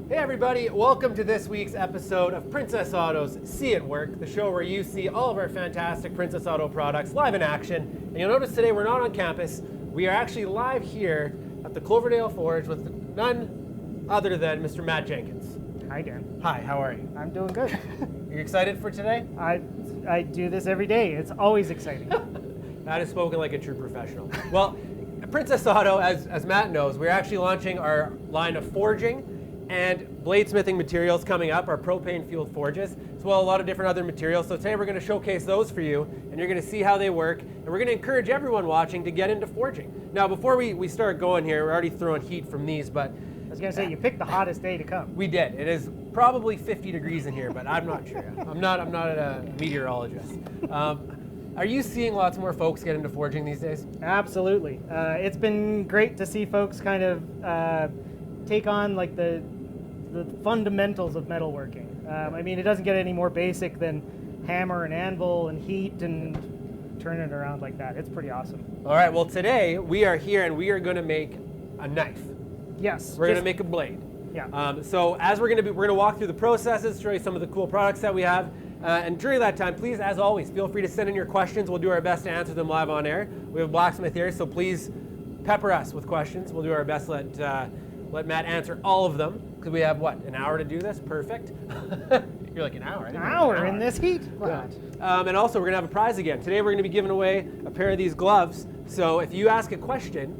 Hey everybody, welcome to this week's episode of Princess Auto's See It Work, the show where you see all of our fantastic Princess Auto products live in action. And you'll notice today we're not on campus, we are actually live here at the Cloverdale Forge with none other than Mr. Matt Jenkins. Hi, Dan. Hi, how are you? I'm doing good. You excited for today? I do this every day. It's always exciting. Matt has spoken like a true professional. Well, Princess Auto, as Matt knows, we're actually launching our line of forging and bladesmithing materials coming up, our propane fueled forges, as well as a lot of different other materials. So today we're going to showcase those for you, and you're going to see how they work, and we're going to encourage everyone watching to get into forging. Now, before we start going here, we're already throwing heat from these, but I was going to say, you picked the hottest day to come. we did. It is probably 50 degrees in here, but I'm not sure. I'm not a meteorologist. Are you seeing lots more folks get into forging these days? Absolutely. It's been great to see folks kind of take on like the fundamentals of metalworking. I mean, it doesn't get any more basic than hammer and anvil and heat and turn it around like that. It's pretty awesome. All right, well today we are here and we are going to make a knife. Yes. We're going to make a blade. Yeah. So as we're going to walk through the processes, show you some of the cool products that we have. And during that time, please, as always, feel free to send in your questions. We'll do our best to answer them live on air. We have a blacksmith here, so please pepper us with questions. We'll do our best to let Matt answer all of them, because we have, what, an hour to do this? Perfect. You're like, an hour? An hour in this heat? Yeah. And also, we're going to have a prize again. Today, we're going to be giving away a pair of these gloves. So if you ask a question,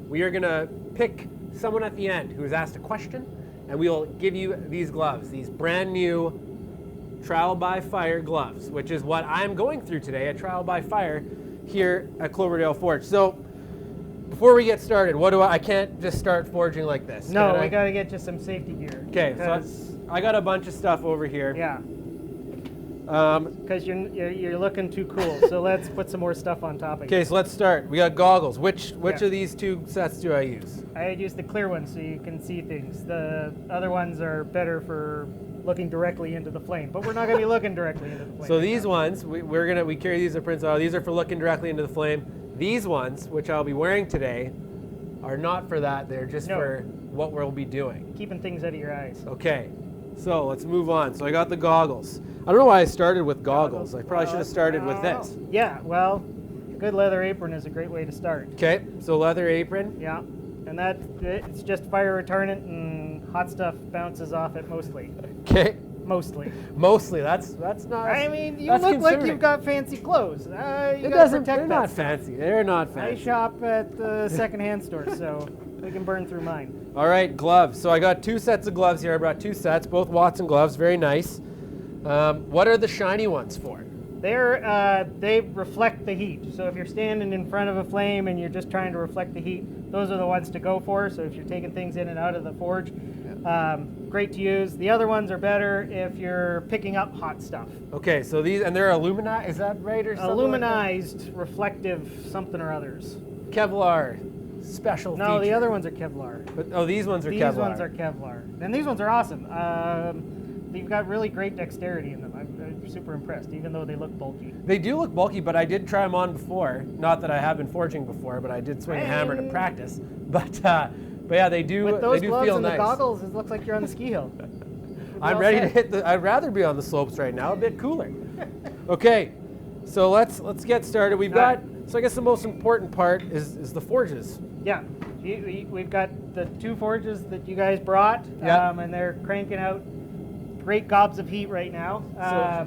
we are going to pick someone at the end who has asked a question, and we will give you these gloves, these brand new Trial by Fire gloves, which is what I'm going through today at Trial by Fire here at Cloverdale Forge. So before we get started, I can't just start forging like this. No, we got to get you some safety gear. Okay, so I got a bunch of stuff over here. Yeah. Because you're looking too cool, so let's put some more stuff on top of Okay, so let's start. We got goggles. Which of these two sets do I use? I use the clear ones so you can see things. The other ones are better for looking directly into the flame, but we're not going to be looking directly into the flame. So these ones, we carry these at Prince Auto. These are for looking directly into the flame. These ones, which I'll be wearing today, are not for that. They're just for what we'll be doing. Keeping things out of your eyes. Okay, so let's move on. So I got the goggles. I don't know why I started with goggles. I probably should have started with this. Yeah, well, a good leather apron is a great way to start. Okay, so leather apron. Yeah, and it's just fire retardant and hot stuff bounces off it mostly. Okay. Mostly, that's not. I mean, you look like you've got fancy clothes. They're not fancy. They're not fancy. I shop at the secondhand store, so we can burn through mine. All right, gloves. So I got 2 sets of gloves here. I brought 2 sets, both Watson gloves. Very nice. What are the shiny ones for? They reflect the heat. So if you're standing in front of a flame and you're just trying to reflect the heat, those are the ones to go for. So if you're taking things in and out of the forge, great to use. The other ones are better if you're picking up hot stuff. Okay, so these, and they're aluminized, is that right, or something? Aluminized, like reflective something or others. Kevlar, special No, feature. the other ones are Kevlar. But, these ones are Kevlar. These ones are Kevlar. And these ones are awesome. They've got really great dexterity in them. I'm super impressed, even though they look bulky. They do look bulky, but I did try them on before. Not that I have been forging before, but I did swing a hammer to practice. But yeah, they do. With those they do gloves feel and nice. the goggles, it looks like you're on the ski hill. I'm ready to hit I'd rather be on the slopes right now, a bit cooler. Okay, so let's get started. We've got. So I guess the most important part is the forges. Yeah, we've got the 2 forges that you guys brought, and they're cranking out great gobs of heat right now.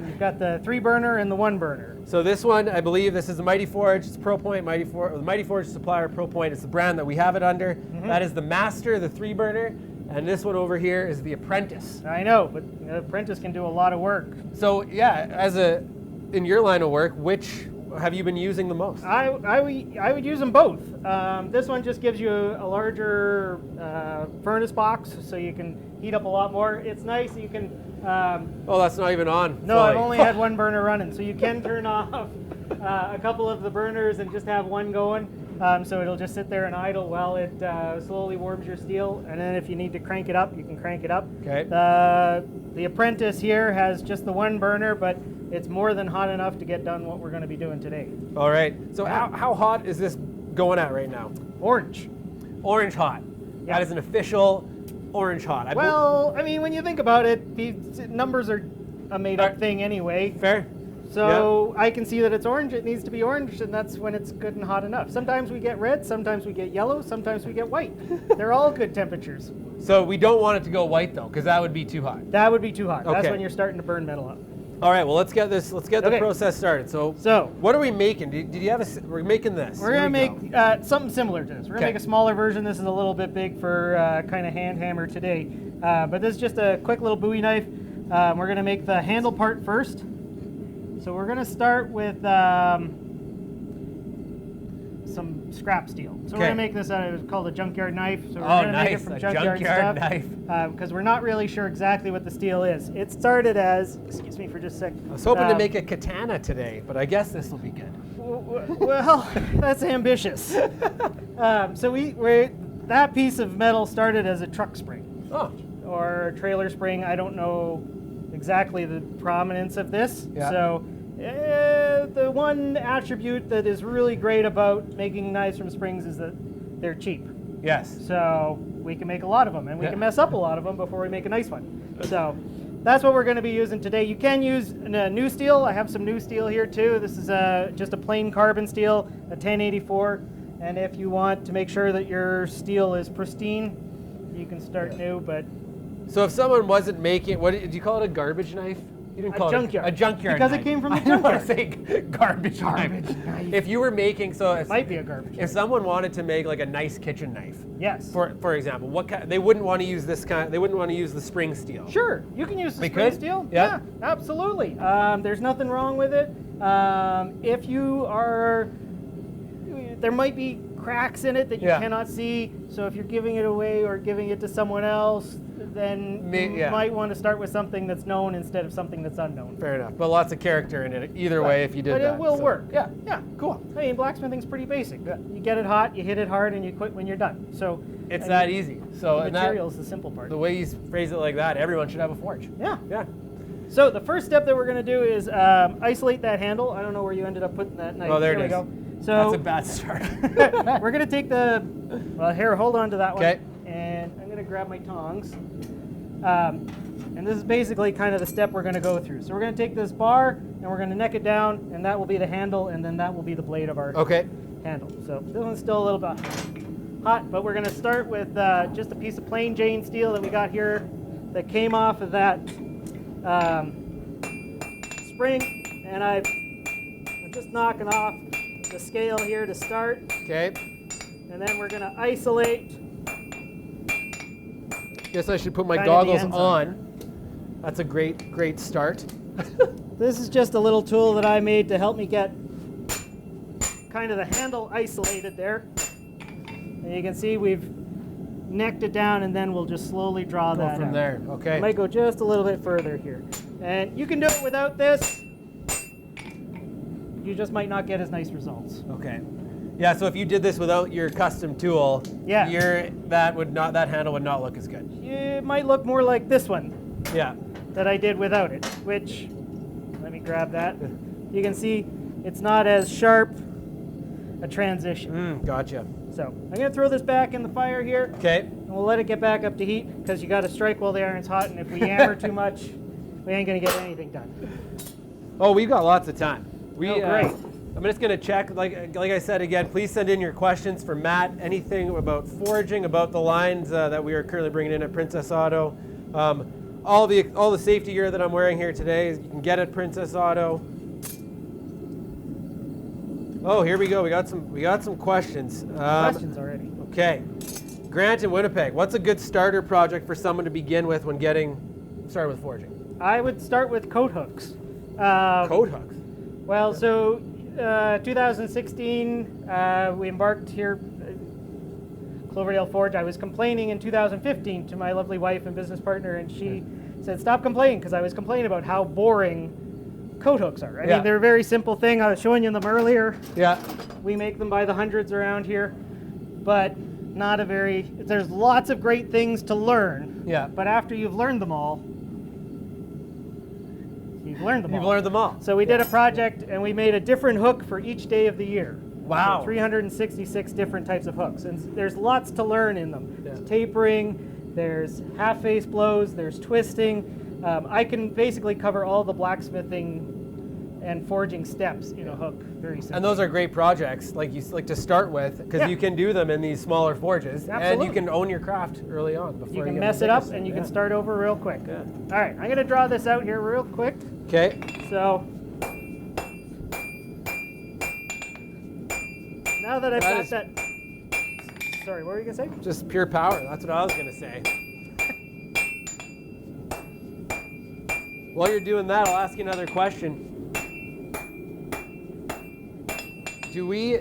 You've got the 3 burner and the 1 burner. So this one, I believe this is the Mighty Forge. It's ProPoint, the Mighty Forge supplier ProPoint. It's the brand that we have it under. Mm-hmm. That is the Master, the 3 burner. And this one over here is the Apprentice. I know, but the Apprentice can do a lot of work. So yeah, in your line of work, which have you been using the most? I would use them both. This one just gives you a larger furnace box, so you can heat up a lot more. It's nice. You can. Oh, that's not even on. No, I've only had 1 burner running, so you can turn off a couple of the burners and just have 1 going. So it'll just sit there and idle while it slowly warms your steel. And then if you need to crank it up, you can crank it up. Okay. The Apprentice here has just the 1 burner, but it's more than hot enough to get done what we're going to be doing today. All right. So how hot is this going at right now? Orange. Orange hot. Yeah. That is an official orange hot? Well, I mean, when you think about it, these numbers are a made-up thing anyway. Fair. So I can see that it's orange. It needs to be orange, and that's when it's good and hot enough. Sometimes we get red, sometimes we get yellow, sometimes we get white. They're all good temperatures. So we don't want it to go white though, because that would be too hot. That would be too hot. Okay. That's when you're starting to burn metal up. All right, well, let's get the process started. So what are we making? Did you have we're making this. We're going to make something similar to this. We're going to make a smaller version. This is a little bit big for kind of hand hammer today. But this is just a quick little Bowie knife. We're going to make the handle part first. So we're going to start with some scrap steel. So we're going to make this out of, it's called a junkyard knife. So we're going to make it from junkyard stuff. Because we're not really sure exactly what the steel is. It started as, excuse me for just a sec. I was hoping to make a katana today, but I guess this will be good. Well, that's ambitious. So that piece of metal started as a truck spring. Oh. Or a trailer spring. I don't know exactly the prominence of this. Yeah. So the one attribute that is really great about making knives from springs is that they're cheap. Yes. So we can make a lot of them, and we can mess up a lot of them before we make a nice one. So that's what we're going to be using today. You can use new steel. I have some new steel here too. This is just a plain carbon steel, a 1084. And if you want to make sure that your steel is pristine, you can start new. But so if someone wasn't making, what did you call it? A garbage knife? You didn't call it a junkyard because knife. It came from the I don't want junkyard. to say garbage knife. If you were making, It might be a garbage. If someone wanted to make like a nice kitchen knife, yes. For example, what kind? They wouldn't want to use this kind. They wouldn't want to use the spring steel. Sure, you can use the They spring could? steel. Yeah. Absolutely. There's nothing wrong with it. If you are, there might be cracks in it that you cannot see. So if you're giving it away or giving it to someone else, then you might want to start with something that's known instead of something that's unknown. Fair enough. But lots of character in it either way if you did that. that. But it will work. Yeah. Yeah. Cool. I mean, blacksmithing's pretty basic. You get it hot, you hit it hard, and you quit when you're done. So it's that easy. So the material is the simple part. The way you phrase it like that, everyone should have a forge. Yeah. Yeah. So the first step that we're going to do is isolate that handle. I don't know where you ended up putting that knife. Oh, there it is. We go. So that's a bad start. we're going to take here, hold on to that one. Okay. And I'm going to grab my tongs. And this is basically kind of the step we're going to go through. So we're going to take this bar and we're going to neck it down, and that will be the handle, and then that will be the blade of our handle. So this one's still a little bit hot, but we're going to start with just a piece of plain Jane steel that we got here that came off of that spring, and I'm just knocking off the scale here to start. Okay. And then we're going to isolate. Guess I should put my goggles on. That's a great start. This is just a little tool that I made to help me get kind of the handle isolated there. And you can see we've necked it down, and then we'll just slowly draw that from out. there. Okay. I might go just a little bit further here. And you can do it without this. You just might not get as nice results. Okay. Yeah, so if you did this without your custom tool, that handle would not look as good. It might look more like this one. Yeah. That I did without it, which, let me grab that. You can see it's not as sharp a transition. Gotcha. So I'm going to throw this back in the fire here. Okay. And we'll let it get back up to heat, because you got to strike while the iron's hot, and if we hammer too much, we ain't going to get anything done. Oh, we've got lots of time. Great. I'm just going to check, like I said again, please send in your questions for Matt, anything about forging, about the lines that we are currently bringing in at Princess Auto. All the safety gear that I'm wearing here today, you can get at Princess Auto. Oh, here we go. We got some questions. Questions already. Okay. Grant in Winnipeg, what's a good starter project for someone to begin with when getting started with forging? I would start with coat hooks. Coat hooks? Well, so 2016, we embarked here at Cloverdale Forge. I was complaining in 2015 to my lovely wife and business partner, and she said, stop complaining, because I was complaining about how boring coat hooks are. I mean, they're a very simple thing. I was showing you them earlier. Yeah. We make them by the hundreds around here, but there's lots of great things to learn. Yeah. But after you've learned them all, you've learned them all. So we did a project, and we made a different hook for each day of the year. Wow. So 366 different types of hooks. And there's lots to learn in them. There's tapering, there's half face blows, there's twisting. I can basically cover all the blacksmithing and forging steps in a hook very simply. And those are great projects, like you like to start with, because you can do them in these smaller forges, and you can own your craft early on. Before you can get mess it up, and you can start over real quick. Yeah. All right, I'm gonna draw this out here real quick. Okay. So now that I've got that, sorry, what were you gonna say? Just pure power. That's what I was gonna say. While you're doing that, I'll ask you another question. Do we,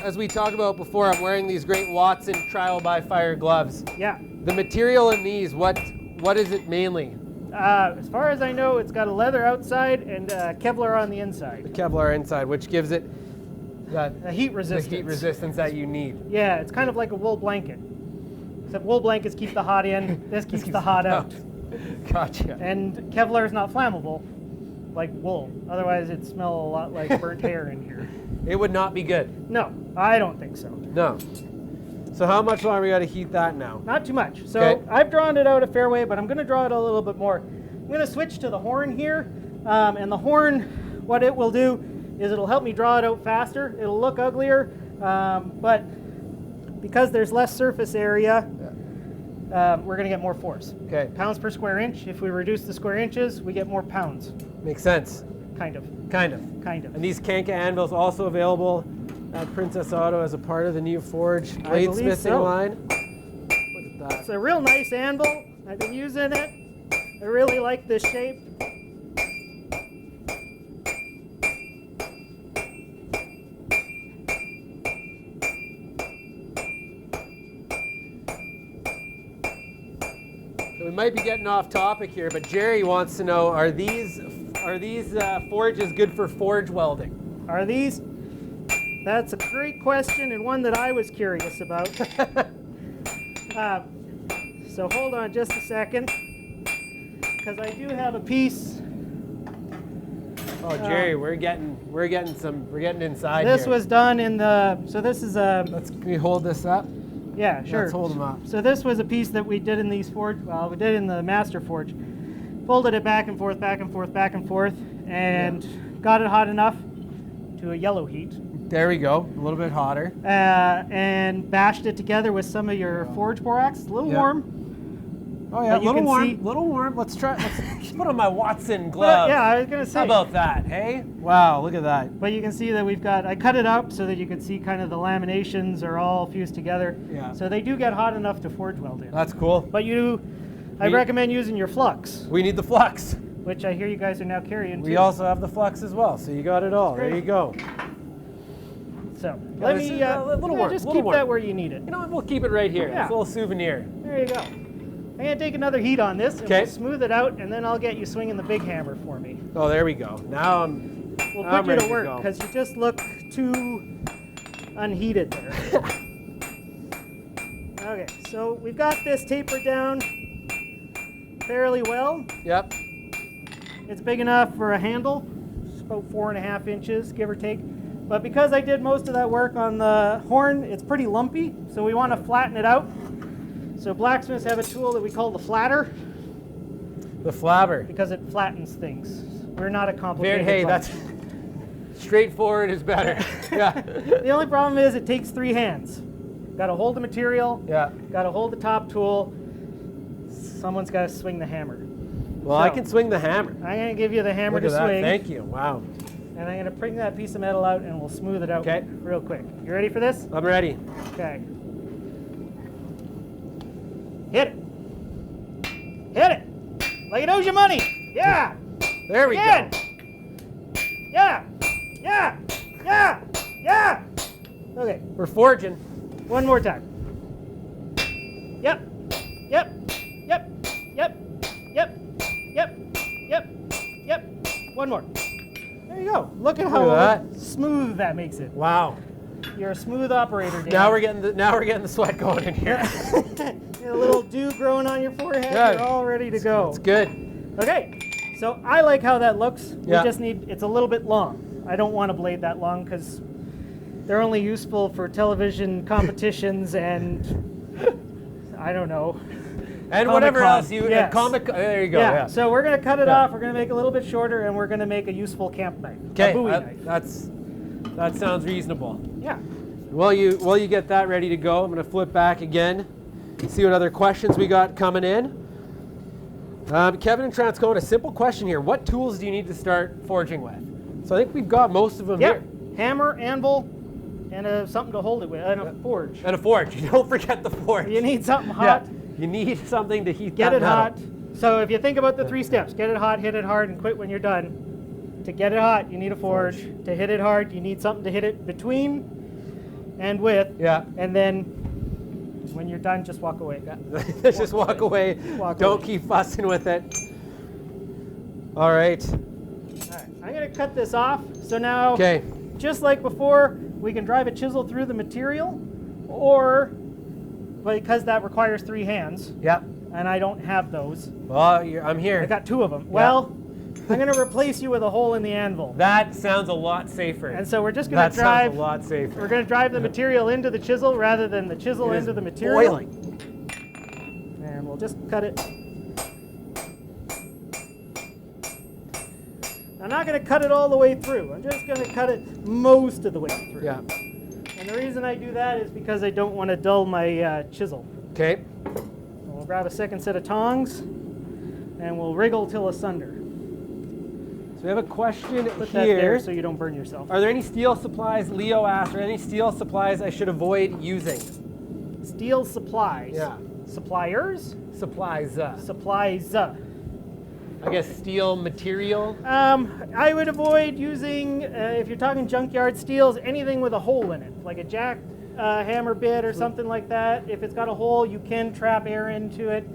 as we talked about before, I'm wearing these great Watson trial by fire gloves. Yeah. The material in these, what is it mainly? As far as I know, it's got a leather outside and Kevlar on the inside. The Kevlar inside, which gives it the heat resistance. The heat resistance that you need. Yeah, it's kind of like a wool blanket. Except wool blankets keep the hot in, this keeps the hot out. Gotcha. And Kevlar is not flammable like wool. Otherwise it'd smell a lot like burnt hair in here. It would not be good. No, I don't think so. No. So how much longer we got to heat that now? Not too much. So I've drawn it out a fair way, but I'm going to draw it a little bit more. I'm going to switch to the horn here. And the horn, what it will do is it'll help me draw it out faster. It'll look uglier, but because there's less surface area, we're going to get more force. Okay. Pounds per square inch. If we reduce the square inches, we get more pounds. Makes sense. Kind of. Kind of. Kind of. And these Kanka anvils also available at Princess Auto as a part of the new Forge bladesmithing line. Look at that. It's a real nice anvil. I've been using it. I really like this shape. So we might be getting off topic here, but Jerry wants to know, are these forges good for forge welding? Are these? That's a great question and one that I was curious about. So hold on just a second, because I do have a piece. Oh, Jerry, we're getting inside. This here. was done in the. So this is a. Can we hold this up? Yeah, sure. Let's hold them up. So this was a piece that we did in these forge. Well, we did in the Master Forge. Folded it back and forth, back and forth, back and forth, and got it hot enough to a yellow heat. There we go. A little bit hotter. And bashed it together with some of your forge borax. A little warm. Oh yeah, a little warm. Little warm. Let's try. Let's put on my Watson gloves. Well, yeah, I was gonna say. How about that? Hey. Wow, look at that. But you can see that we've got. I cut it up so that you can see kind of the laminations are all fused together. Yeah. So they do get hot enough to forge weld in. That's cool. But I recommend using your Flux. We need the Flux. Which I hear you guys are now carrying. We also have the Flux as well, so you got it all. There you go. So let me just keep that where you need it. You know what? We'll keep it right here. Yeah. It's a little souvenir. There you go. I'm gonna take another heat on this and we'll smooth it out, and then I'll get you swinging the big hammer for me. Oh, there we go. Now we'll put you to work because you just look too unheated there. Okay, so we've got this tapered down fairly well. Yep. It's big enough for a handle. It's about 4.5 inches, give or take. But because I did most of that work on the horn, it's pretty lumpy, so we want to flatten it out. So blacksmiths have a tool that we call the flatter. The flabber. Because it flattens things. We're not a complicated Hey, that's straightforward is better. Yeah. The only problem is it takes 3 hands. Got to hold the material. Yeah. Got to hold the top tool. Someone's got to swing the hammer. Well, I can swing the hammer. I'm going to give you the hammer to Look at that. swing. Thank you. Wow. And I'm going to bring that piece of metal out and we'll smooth it out real quick. You ready for this? I'm ready. Okay. Hit it. Hit it. Like it owes you money. Yeah. There we go. Yeah. Yeah. Yeah. Yeah. Okay. We're forging. One more time. Yep. Yep. Yep. Yep. Yep. Yep. Yep. Yep. One more. There you go. Look at how smooth that makes it. Wow. You're a smooth operator, Dan. Now we're getting the sweat going in here. A little dew growing on your forehead. Yeah. You're all ready to go. It's good. Okay. So I like how that looks. Yeah. We just need, it's a little bit long. I don't want a blade that long because they're only useful for television competitions and I don't know. And whatever else you, yes. there you go. Yeah. Yeah. So we're going to cut it off. We're going to make it a little bit shorter, and we're going to make a useful camp knife. Okay, A Bowie knife. that sounds reasonable. Yeah. While you get that ready to go, I'm going to flip back again, see what other questions we got coming in. Kevin and Transcona, a simple question here. What tools do you need to start forging with? So I think we've got most of them here. Hammer, anvil, and something to hold it with, and a forge. And a forge. Don't forget the forge. You need something hot. Yeah. You need something to heat Get that it metal. hot. So if you think about the 3 steps, get it hot, hit it hard, and quit when you're done. To get it hot, you need a forge. To hit it hard, you need something to hit it between and with. Yeah. And then when you're done, just walk away. Just walk away. Don't keep fussing with it. All right. All right. I'm going to cut this off. So now, just like before, we can drive a chisel through the material, or because that requires 3 hands. Yep. And I don't have those. Well, I'm here. I got 2 of them. Well, I'm going to replace you with a hole in the anvil. That sounds a lot safer. And so we're just going to drive. That sounds a lot safer. We're going to drive the material into the chisel rather than the chisel into the material. Boiling. And we'll just cut it. I'm not going to cut it all the way through. I'm just going to cut it most of the way through. Yeah. And the reason I do that is because I don't want to dull my chisel. Okay. We'll grab a second set of tongs, and we'll wriggle till asunder. So we have a question Put here. that there so you don't burn yourself. Are there any steel supplies, Leo asked, are any steel supplies I should avoid using? Steel supplies. Yeah. Suppliers? Supplies. Supplies. I guess steel material. I would avoid using, if you're talking junkyard steels, anything with a hole in it, like a jack hammer bit or something like that. If it's got a hole, you can trap air into it.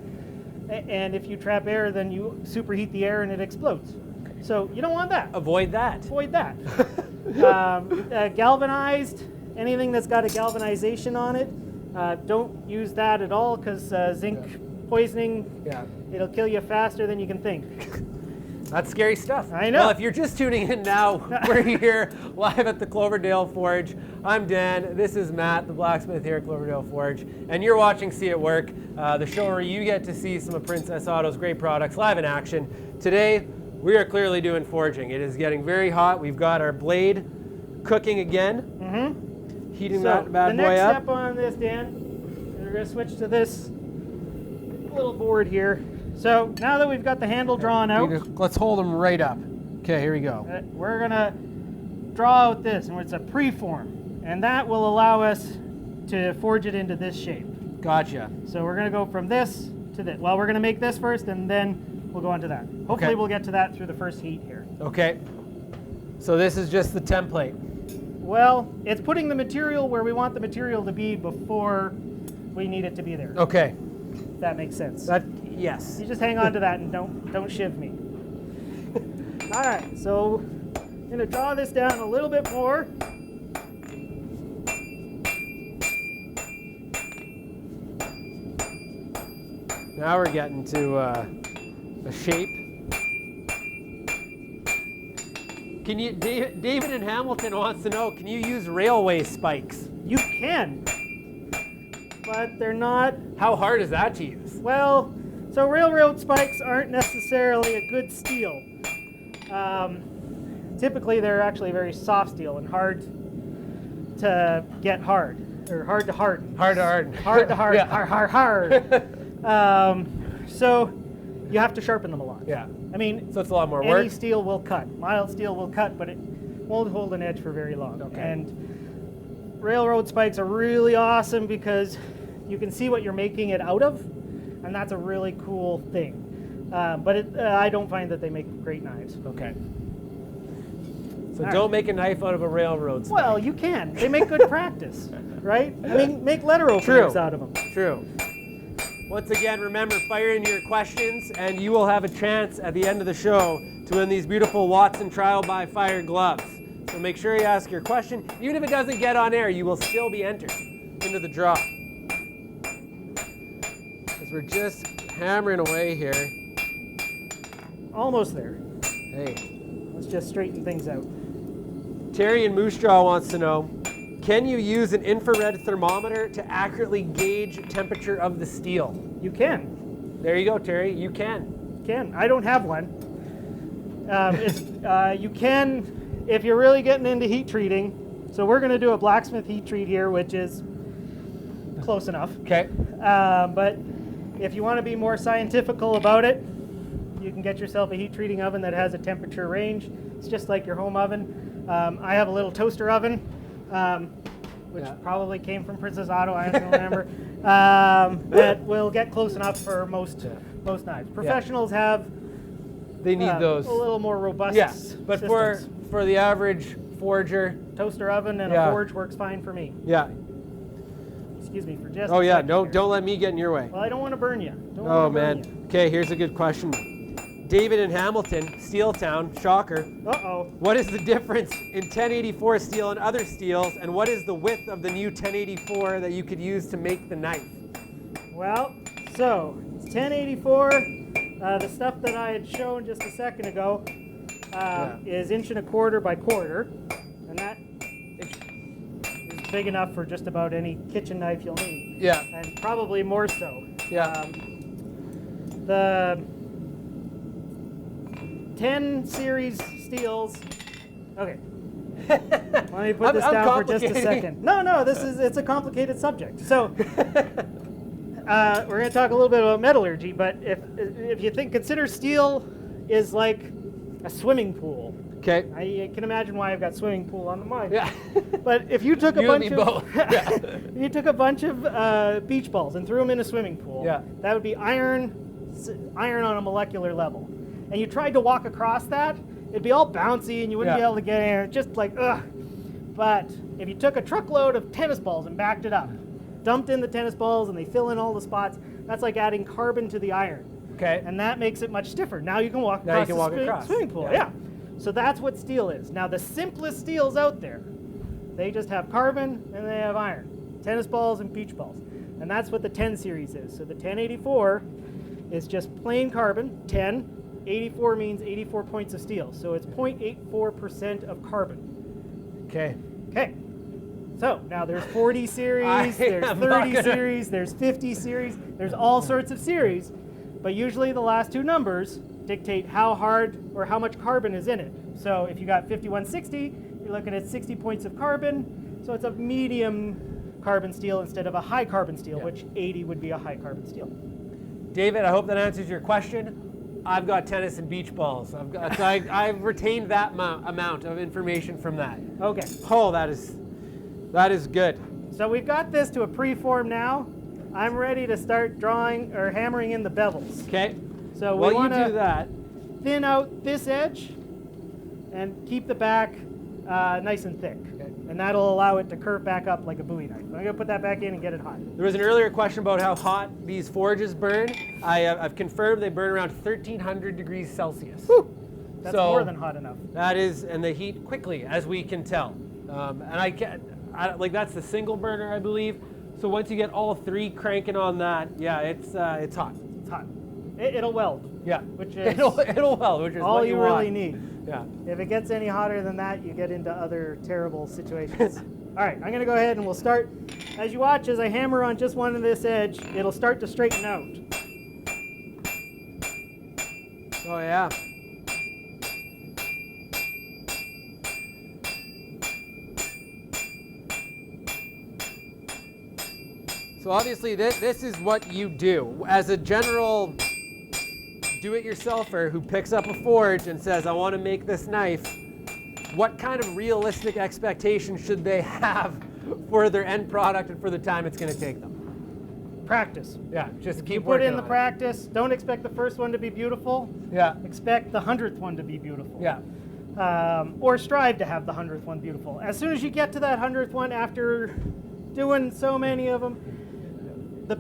And if you trap air, then you superheat the air and it explodes. So you don't want that. Avoid that. Avoid that. Galvanized, anything that's got a galvanization on it, don't use that at all because zinc poisoning, it'll kill you faster than you can think. That's scary stuff. I know. Well, if you're just tuning in now, we're here live at the Cloverdale Forge. I'm Dan. This is Matt, the blacksmith here at Cloverdale Forge. And you're watching See It Work, the show where you get to see some of Princess Auto's great products live in action. Today, we are clearly doing forging. It is getting very hot. We've got our blade cooking again. Mm-hmm. Heating that bad boy up. The next step on this, Dan, we're going to switch to this little board here. So now that we've got the handle drawn out, let's hold them right up. Okay, here we go. We're going to draw out this, and it's a preform, and that will allow us to forge it into this shape. Gotcha. So we're going to go from this to this. Well, we're going to make this first, and then we'll go on to that. Hopefully we'll get to that through the first heat here. Okay. So this is just the template. Well, it's putting the material where we want the material to be before we need it to be there. Okay. If that makes sense. Yes. You just hang on to that and don't shiv me. All right, so I'm going to draw this down a little bit more. Now we're getting to a shape. Can you, David in Hamilton wants to know, can you use railway spikes? You can, but they're not. How hard is that to use? Well, so railroad spikes aren't necessarily a good steel. Typically, they're actually very soft steel and hard to get hard, or hard to harden. Hard to harden. Hard to harden. Yeah. Hard. So you have to sharpen them a lot. Yeah. I mean, so it's a lot more any work. steel will cut. Mild steel will cut, but it won't hold an edge for very long. Okay. And railroad spikes are really awesome because you can see what you're making it out of, and that's a really cool thing. But I don't find that they make great knives. Okay. So don't make a knife out of a railroad spike. Well, you can. They make good practice, right? I mean, make letter openers out of them. True. Once again, remember, fire in your questions, and you will have a chance at the end of the show to win these beautiful Watson Trial by Fire gloves. So make sure you ask your question. Even if it doesn't get on air, you will still be entered into the draw. Because we're just hammering away here. Almost there. Hey. Let's just straighten things out. Terry in Moose Jaw wants to know, can you use an infrared thermometer to accurately gauge temperature of the steel? You can. There you go, Terry. You can. I don't have one. You can, if you're really getting into heat treating. So we're going to do a blacksmith heat treat here, which is close enough. Okay. But if you want to be more scientifical about it, you can get yourself a heat treating oven that has a temperature range. It's just like your home oven. I have a little toaster oven, which probably came from Princess Auto, I don't remember, that will get close enough for most knives. Professionals have they need those a little more robust but systems. for the average forger, toaster oven and a forge works fine for me. Yeah. Excuse me for just Oh a yeah, second here. don't let me get in your way. Well, I don't want to burn you. Oh man. Okay, here's a good question. David in Hamilton, Steel Town, shocker. Uh-oh. What is the difference in 1084 steel and other steels, and what is the width of the new 1084 that you could use to make the knife? Well, so it's 1084. The stuff that I had shown just a second ago is 1.25 inches by 1/4, and that is big enough for just about any kitchen knife you'll need. Yeah. And probably more so. Yeah. The 10 series steels. Okay. Let me put this down for just a second. No, it's a complicated subject. So we're going to talk a little bit about metallurgy, but if you consider steel is like a swimming pool. Okay. I can imagine why I've got swimming pool on the mind. Yeah. But if you took a you took a bunch of beach balls and threw them in a swimming pool, that would be iron on a molecular level. And you tried to walk across that, it'd be all bouncy and you wouldn't be able to get in there. Just like, ugh. But if you took a truckload of tennis balls and backed it up, dumped in the tennis balls and they fill in all the spots, that's like adding carbon to the iron. Okay. And that makes it much stiffer. Now you can walk across the swimming pool. Yeah. So that's what steel is. Now the simplest steels out there, they just have carbon and they have iron. Tennis balls and beach balls. And that's what the 10 series is. So the 1084 is just plain carbon, 10. 84 means 84 points of steel. So it's 0.84% of carbon. Okay. Okay. So now there's 40 series, there's 30 series, there's 50 series, there's all sorts of series. But usually the last two numbers dictate how hard or how much carbon is in it. So if you got 5160, you're looking at 60 points of carbon. So it's a medium carbon steel instead of a high carbon steel, which 80 would be a high carbon steel. David, I hope that answers your question. I've got tennis and beach balls. I've retained that amount of information from that. Okay. Oh, that is good. So we've got this to a preform now. I'm ready to start drawing or hammering in the bevels. Okay. So we want to do that. Thin out this edge and keep the back nice and thick. Okay. And that'll allow it to curve back up like a Bowie knife. I'm going to put that back in and get it hot. There was an earlier question about how hot these forges burn. I've confirmed they burn around 1,300 degrees Celsius. Whew. That's more than hot enough. That is, and they heat quickly, as we can tell. And that's the single burner, I believe. So once you get all three cranking on that, it's hot. It's hot. It'll weld. Yeah. Which is it'll weld, which is all what you want. really need. Yeah. If it gets any hotter than that, you get into other terrible situations. All right, I'm going to go ahead and we'll start. As you watch, as I hammer on just one of this edge, it'll start to straighten out. Oh yeah. So obviously this is what you do. As a general do-it-yourselfer who picks up a forge and says, I want to make this knife, what kind of realistic expectations should they have for their end product and for the time it's going to take them? Practice. Yeah, just keep put working in the practice. Don't expect the first one to be beautiful. Yeah. Expect the 100th one to be beautiful. Yeah. Or strive to have the 100th one beautiful. As soon as you get to that 100th one, after doing so many of them, the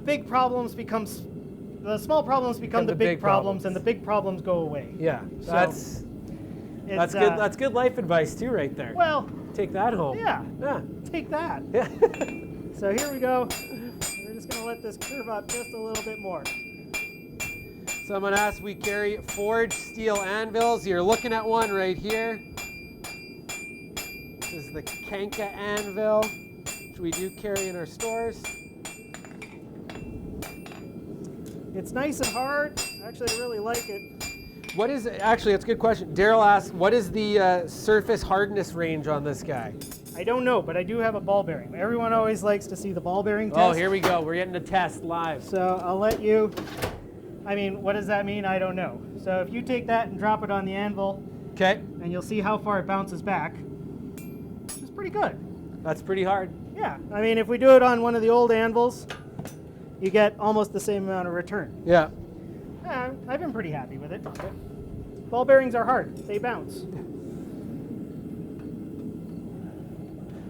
small problems become the big problems, and the big problems go away. Yeah, so that's good. That's good life advice too, right there. Well, take that home. Yeah. Yeah. Take that. Yeah. So here we go. We're just going to let this curve up just a little bit more. Someone asked, we carry forged steel anvils. You're looking at one right here. This is the Kanka anvil, which we do carry in our stores. It's nice and hard. Actually, I really like it. What is, actually, it's a good question. Daryl asked, what is the surface hardness range on this guy? I don't know, but I do have a ball bearing. Everyone always likes to see the ball bearing test. Oh, here we go. We're getting a test live. So I'll let you, I mean, what does that mean? I don't know. So if you take that and drop it on the anvil, Okay. and you'll see how far it bounces back, which is pretty good. That's pretty hard. Yeah, I mean, if we do it on one of the old anvils, you get almost the same amount of return. Yeah. I've been pretty happy with it. Ball bearings are hard. They bounce.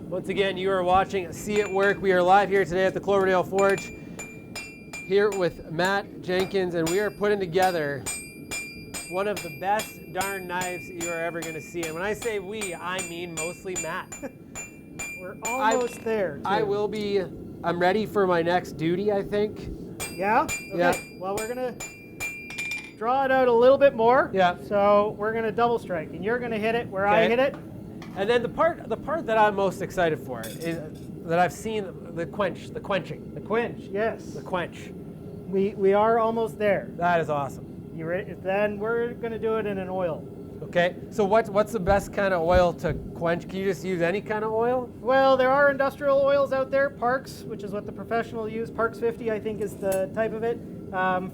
Once again, you are watching See It Work. We are live here today at the Cloverdale Forge, here with Matt Jenkins, and we are putting together one of the best darn knives you are ever going to see. And when I say we, I mean mostly Matt. We're almost there, too. I'm ready for my next duty, I think. Yeah? Okay. Yeah. Well, we're going to draw it out a little bit more. Yeah. So we're going to double strike, and you're going to hit it where I Okay. hit it. And then the part that I'm most excited for is that I've seen the quenching. The quench, yes. The quench. We are almost there. That is awesome. You ready? Then we're going to do it in an oil. Okay. So what's the best kind of oil to quench? Can you just use any kind of oil? Well, there are industrial oils out there. Parks, which is what the professional use. Parks 50, I think, is the type of it.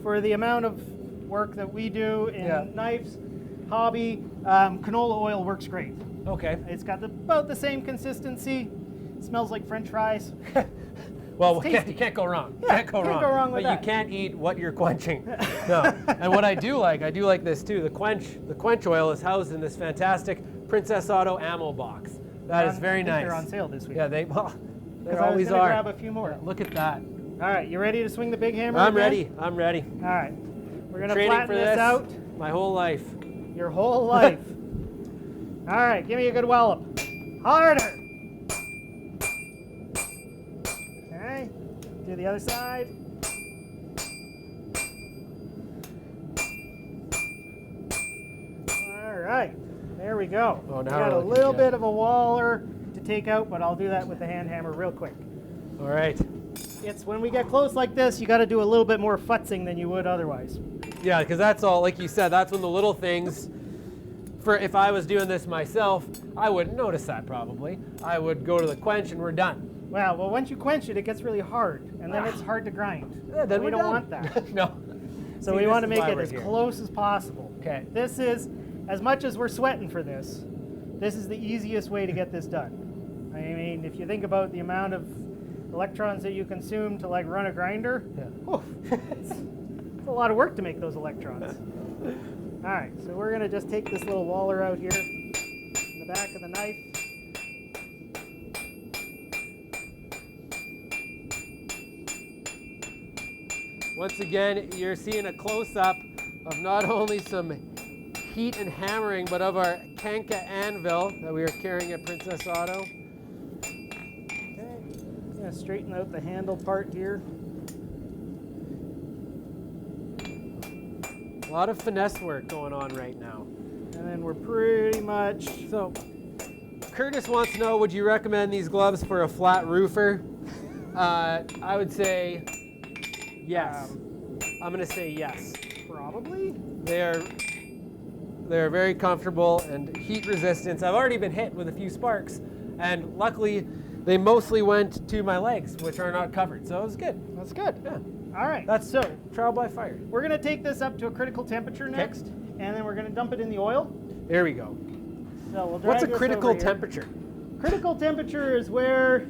For the amount of work that we do in knives, hobby, canola oil works great. Okay. It's got about the same consistency. It smells like French fries. Well, It's you can't go wrong. Yeah, Can't go can't wrong. go wrong with but that. you can't eat what you're quenching. No. And what I do like this too. The quench oil is housed in this fantastic Princess Auto ammo box. That is very I think nice. They're on sale this week. Yeah, they Because always I was are. grab a few more. Look at that. All right, you ready to swing the big hammer? I'm again? ready. I'm ready. All right, we're gonna Training flatten for this out. my whole life. Your whole life. All right, give me a good wallop. Harder. Okay, do the other side. All right, there we go. Oh, now we got we're a looking little good. bit of a waller to take out, but I'll do that with the hand hammer real quick. All right. It's when we get close like this, you got to do a little bit more futzing than you would otherwise. Yeah, because that's all, like you said, that's when the little things, if I was doing this myself, I wouldn't notice that probably. I would go to the quench and we're done. Well, once you quench it, it gets really hard, and then it's hard to grind. Yeah, then we we're don't done. want that. No. So See, we this want to is make why it we're as here. close as possible. Okay. This is, as much as we're sweating for this, this is the easiest way to get this done. I mean, if you think about the amount of electrons that you consume to like run a grinder, it's a lot of work to make those electrons. All right, so we're gonna just take this little waller out here in the back of the knife. Once again, you're seeing a close-up of not only some heat and hammering, but of our Kanka anvil that we are carrying at Princess Auto. Okay, I'm gonna straighten out the handle part here. A lot of finesse work going on right now. And then we're pretty much, So, Curtis wants to know, would you recommend these gloves for a flat roofer? I would say yes. I'm going to say yes. probably. They're very comfortable and heat resistant. I've already been hit with a few sparks, and luckily they mostly went to my legs, which are not covered. So it was good. That's good. Yeah. All right, That's so trial by fire. we're gonna take this up to a critical temperature next, and then we're gonna dump it in the oil. There we go. So we'll drag What's a this critical over here. temperature? Critical temperature is where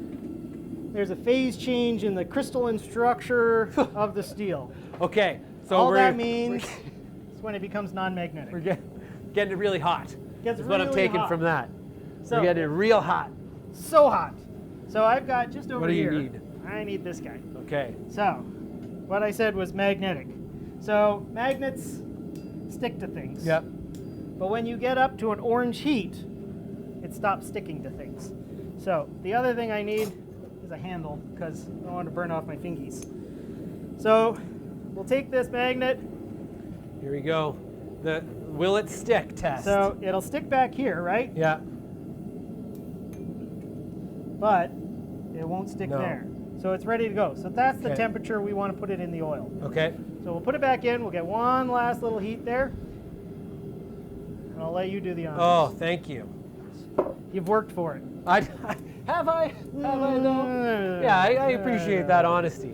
there's a phase change in the crystalline structure of the steel. Okay, so All we're that means is when it becomes non-magnetic. we're getting it really hot. Gets That's what I'm really taking hot. from that. So We're getting it real hot. so hot. So I've got just over What do you here. need? I need this guy. Okay. So, what I said was magnetic. So, magnets stick to things. Yep. But when you get up to an orange heat, it stops sticking to things. So, the other thing I need is a handle, because I don't want to burn off my fingies. So, we'll take this magnet. Here we go. The will it stick test. So, it'll stick back here, right? Yeah. But it won't stick No. there. So it's ready to go. So that's the Okay. temperature we want to put it in the oil. Okay. So we'll put it back in. We'll get one last little heat there. And I'll let you do the honors. Oh, thank you. You've worked for it. Have I though? Yeah, I appreciate that honesty.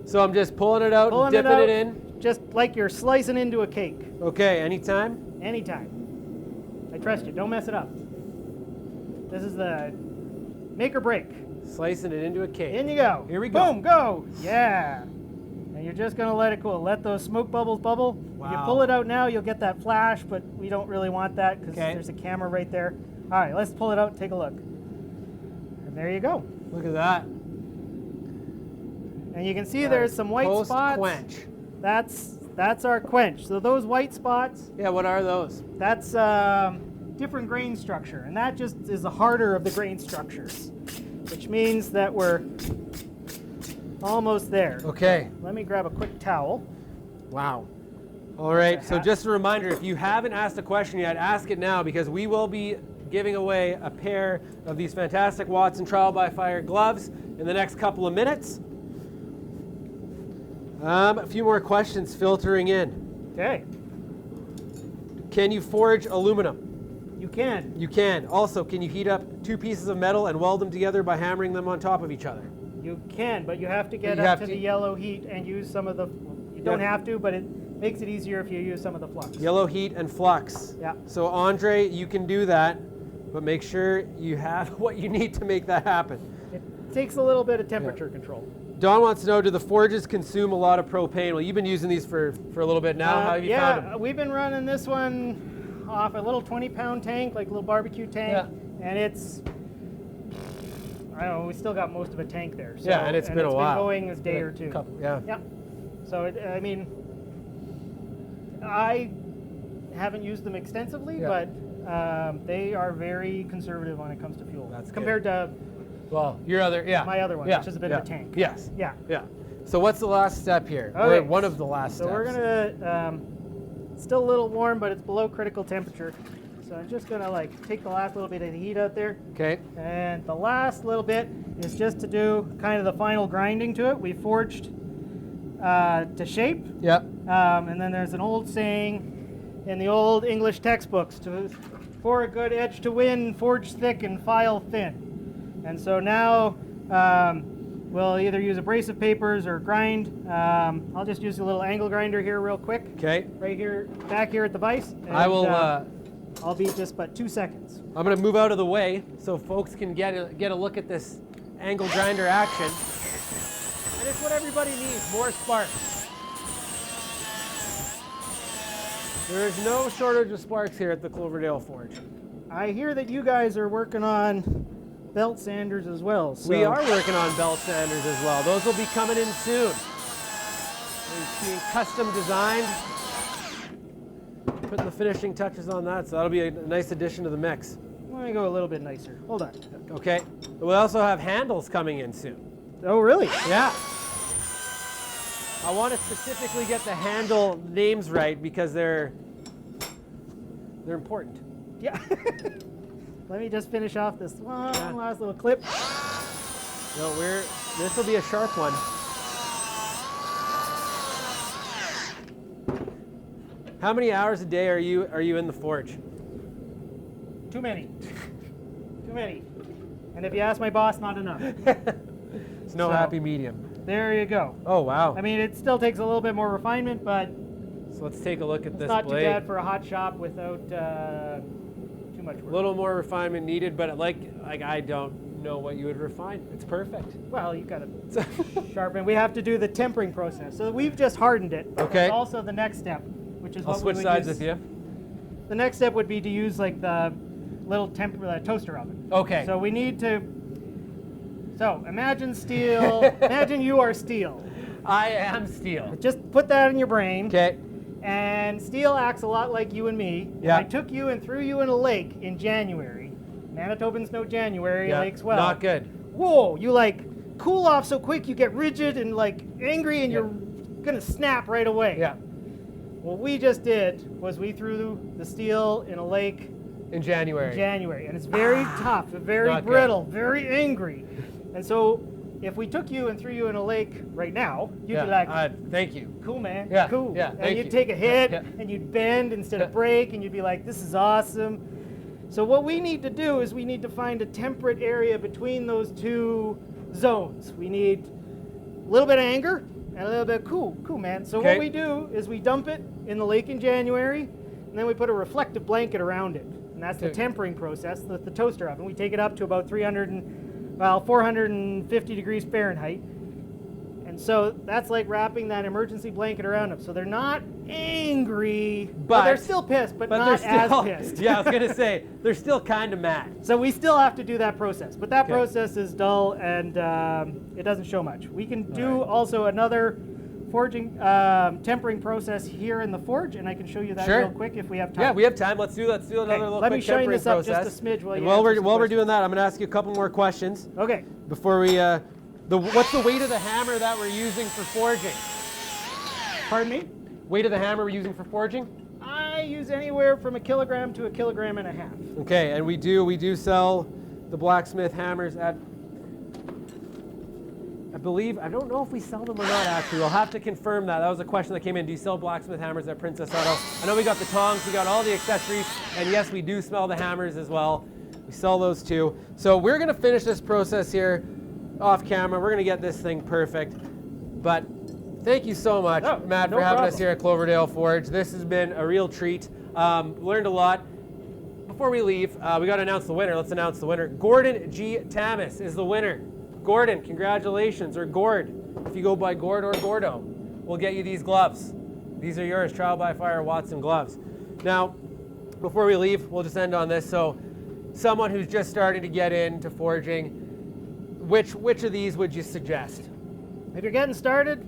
So I'm just pulling it out, and dipping it in. Just like you're slicing into a cake. Okay, anytime? Anytime. I trust you. Don't mess it up. This is the make or break. Slicing it into a cake. In you go. Here we go. Boom, go. Yeah. And you're just going to let it go. Let those smoke bubbles bubble. If you Wow. pull it out now, you'll get that flash, but we don't really want that because Okay. there's a camera right there. All right, let's pull it out and take a look. And there you go. Look at that. And you can see there's some white spots. Post-quench. That's our quench. So those white spots, Yeah, what are those? that's different grain structure. And that just is the harder of the grain structures, which means that we're almost there. Okay. Let me grab a quick towel. Wow. All right, so hat. just a reminder, if you haven't asked a question yet, ask it now because we will be giving away a pair of these fantastic Watson Trial by Fire gloves in the next couple of minutes. A few more questions filtering in. Okay. Can you forge aluminum? You can. You can. Also, can you heat up two pieces of metal and weld them together by hammering them on top of each other? You can, but you have to get You up have to to- the yellow heat and use some of the. You don't have- have to, but it makes it easier if you use some of the flux. Yellow heat and flux. Yeah. So Andre, you can do that, but make sure you have what you need to make that happen. It takes a little bit of temperature control. Don wants to know, do the forges consume a lot of propane? Well, you've been using these for a little bit now. How have you found them? We've been running this one off a little 20-pound tank, like a little barbecue tank, and it's. I don't know. We still got most of a tank there. So, Yeah, and it's been a while. Going a day or two. Yeah. Yeah. So I mean, I haven't used them extensively, Yeah. but they are very conservative when it comes to fuel. That's compared to Well, your other, yeah. my other one, yeah. which is a bit yeah. of a tank. Yes. Yeah. Yeah. So what's the last step here? Okay. Or one of the last So steps. we're gonna still a little warm, but it's below critical temperature. So I'm just gonna like take the last little bit of the heat out there. Okay. And the last little bit is just to do kind of the final grinding to it. We forged to shape. Yep. And then there's an old saying in the old English textbooks, for a good edge to win, forge thick and file thin. And so now we'll either use abrasive papers or grind. I'll just use a little angle grinder here real quick. Okay. Right here, back here at the vise. And, I will. I'll be just about 2 seconds. I'm going to move out of the way so folks can get a look at this angle grinder action. And it's what everybody needs, more sparks. There is no shortage of sparks here at the Cloverdale Forge. I hear that you guys are working on belt sanders as well. So We are working on belt sanders as well. Those will be coming in soon. They're being custom designed. Putting the finishing touches on that, so that'll be a nice addition to the mix. Let me go a little bit nicer. Hold on. Okay. We'll also have handles coming in soon. Oh, really? Yeah. I want to specifically get the handle names right because they're important. Yeah. Let me just finish off this one last little clip. No, this will be a sharp one. How many hours a day are you in the forge? Too many. Too many. And if you ask my boss, not enough. It's no So- happy medium. There you go. Oh wow. I mean, it still takes a little bit more refinement, but So let's take a look at it's this not blade. too bad for a hot shop without too much A work. little more refinement needed, but like I don't know what you would refine. It's perfect. Well, you got to sharpen. We have to do the tempering process. So we've just hardened it. Okay. There's also the next step, which is I'll what we switch would sides use. with you. The next step would be to use like the little toaster oven. Okay. So we need to. So imagine steel. Imagine you are steel. I am steel. Just put that in your brain. Okay. And steel acts a lot like you and me. Yeah. I took you and threw you in a lake in January. Manitobans know January, Yeah. lakes well. Not good. Whoa, you like cool off so quick you get rigid and like angry and you're gonna snap right away. Yeah. What we just did was we threw the steel in a lake In January. in January, and it's very tough, very Not good. brittle, very angry. And so if we took you and threw you in a lake right now, you'd Yeah. be like, Thank you. cool, man, Yeah, cool. yeah, And thank you'd you. take a hit, Yeah. and you'd bend instead of break, and you'd be like, this is awesome. So what we need to do is we need to find a temperate area between those two zones. We need a little bit of anger and a little bit of cool, man. So Okay. what we do is we dump it in the lake in January, and then we put a reflective blanket around it. And that's the Okay. tempering process, the toaster oven. We take it up to about 450 degrees Fahrenheit. And so that's like wrapping that emergency blanket around them. So they're not angry, but they're still pissed, but not they're still, as pissed. Yeah, I was gonna say they're still kind of mad. So we still have to do that process, but that Okay. process is dull and it doesn't show much. We can do right. also another forging, tempering process here in the forge, and I can show you that Sure. real quick if we have time. Yeah, we have time. Let's do another little let me quick shine tempering this up process. just a smidge while And you while answer some we're questions. doing that, I'm gonna ask you a couple more questions Okay. before we. What's the weight of the hammer that we're using for forging? Pardon me? Weight of the hammer we're using for forging? I use anywhere from 1 kilogram to 1.5 kilograms. Okay, and we do sell the blacksmith hammers at. I believe, I don't know if we sell them or not actually. We'll have to confirm that. That was a question that came in. Do you sell blacksmith hammers at Princess Auto? I know we got the tongs, we got all the accessories, and yes, we do smell the hammers as well. We sell those too. So we're gonna finish this process here off camera. We're gonna get this thing perfect. But thank you so much, Oh, Matt, no for having problem. us here at Cloverdale Forge. This has been a real treat. Learned a lot. Before we leave, we got to announce the winner. Let's announce the winner. Gordon G. Tamas is the winner. Gordon, congratulations, or Gord, if you go by Gord or Gordo. We'll get you these gloves. These are yours, Trial by Fire Watson gloves. Now, before we leave, we'll just end on this. So, someone who's just starting to get into forging, which of these would you suggest? If you're getting started,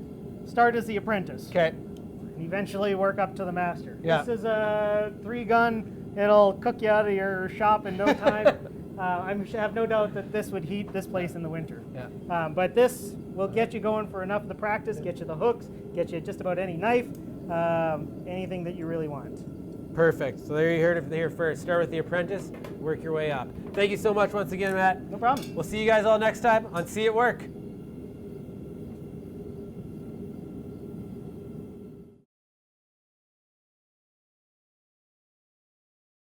start as the apprentice. Okay. And eventually work up to the master. Yeah. This is a 3-gun. It'll cook you out of your shop in no time. I have no doubt that this would heat this place in the winter. Yeah. But this will get you going for enough of the practice, get you the hooks, get you just about any knife, anything that you really want. Perfect. So there you heard it here first. Start with the apprentice, work your way up. Thank you so much once again, Matt. No problem. We'll see you guys all next time on See It Work.